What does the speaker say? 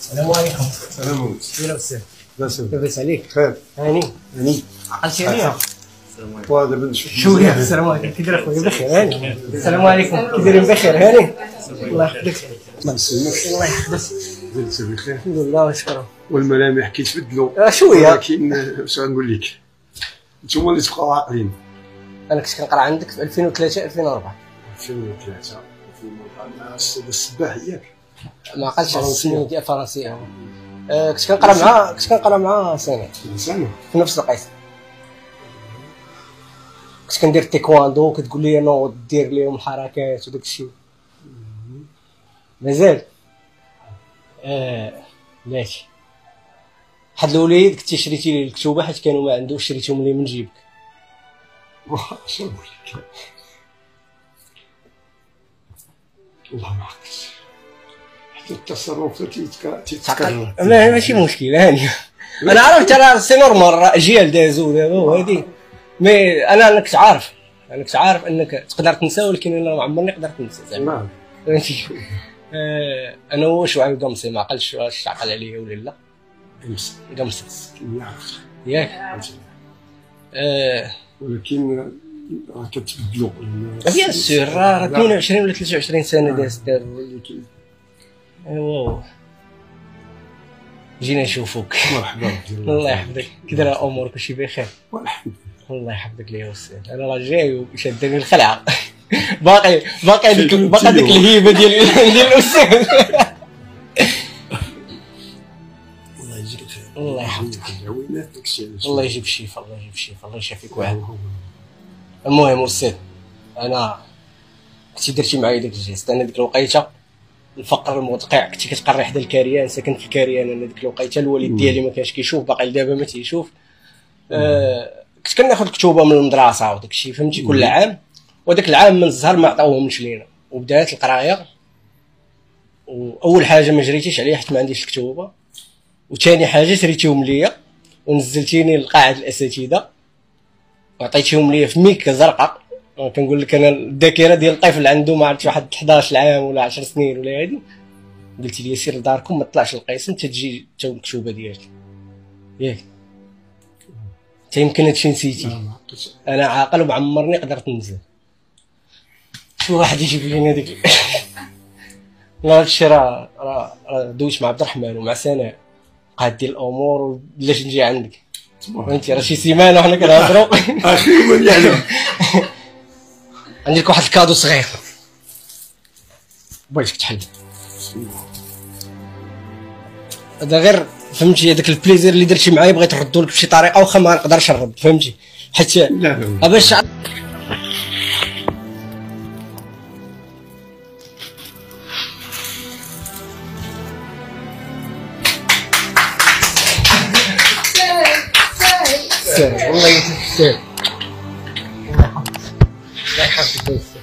السلام عليكم. السلام عليكم. وين الاستاذ؟ لاباس عليك؟ خير. هاني هاني. عقلتي عليا؟ السلام عليكم. ودابا نشوف شويه. السلام عليكم. كي داير اخويا؟ بخير هاني. السلام عليكم. كي دايرين؟ بخير هاني. الله يحفظك. الله يسلمك. الله يحفظك. درتي بخير. الحمد لله وشكرا. والملامح كيتبدلوا شويه، ولكن اش غنقول لك، نتوما اللي تبقاو عاقلين. انا كنت كنقرا عندك في 2003 2004. 2003 2004 مع الاستاذ السباح ياك؟ ما عقلتش على السنين ديال الفرنسيه. كنت كنقرا مع سنه في نفس القسم. كنت كندير تيكواندو، كتقول لي نوض دير لهم الحركات وداك الشيء. مازال ماشي. واحد الوليد كنتي شريتي لي الكتوبه حيت كانوا ما عندوش، شريتهم لي من جيبك. واش نقول لك، والله ما عقلتش. حتى التصرفات تيتكرر. ماشي مشكل هاني. انا عرفت، انا سي نورمال، اجيال دازو دابا وهادي. مي انا كنت عارف انك تقدر تنسى، ولكن انا ما عمرني قدرت ننسى زعما. فهمتي؟ انا هو شعيب قمصي، ما عقلتش واش تعقل عليا ولا لا. قمص ياك. ولكن راه كتبدلوا بيان سور، راه 22 ولا 23 سنه دازت دابا. ايوا جينا نشوفوك. مرحبا. الله يحفظك. كي داير امورك؟ كلشي بخير؟ والحمد لله. الله يحفظك ليا استاذ. انا راه جاي وشادني الخلعه. باقي ديك الهيبه ديال الاستاذ. الله يجزيك الخير. الله يحفظك. العوينات داكشي علاش. الله يجيب الشفاء، الله يجيب الشفاء، الله يشافيك واحد. المهم استاذ، انا كنتي درتي معايا داك الجيست. انا ديك الوقيته الفقر المدقع، كنتي كتقري حدا الكريان، ساكن في الكريان. انا ديك الوقيته الوالد ديالي ما كانش كيشوف، باقي لدابا ما تيشوف. كنت كناخذ كتوبه من المدرسه وداك الشيء، فهمتي، كل عام. وداك العام من الزهر ما عطاوهمش لينا، وبدات القرايه. واول حاجه ما جريتيش عليا حيت ما عنديش الكتوبه، وثاني حاجه شريتيهم ليا ونزلتيني لقاعه الاساتذه وعطيتيهم ليا في ميكه زرقاء. كنقول لك انا الذاكره ديال الطفل عنده ما عرفتش واحد 11 عام ولا 10 سنين ولا هادي. قلتي لي سير لداركم، ما تطلعش للقسم تجي حتى المكتوبه ديالك ياك. انت يمكن هادشي نسيتي. انا عاقل وما عمرني قدرت ننزل. شي واحد يجيب لينا ديك. لا هادشي راه دويت مع عبد الرحمن ومع سناء، بقات دير الامور وبلاش نجي عندك. فهمتي، راه شي سيمانه وحنا كنهضروا. اخي من يعلم. عندي لك واحد الكادو صغير بغيتك تحل. هذا غير فهمتي، هذاك البليزير اللي درتي معايا بغيت نردو لك بشي طريقه، واخا ما نقدرش نرد، فهمتي، حيت لا باش والله يسهل. الله يحفظك.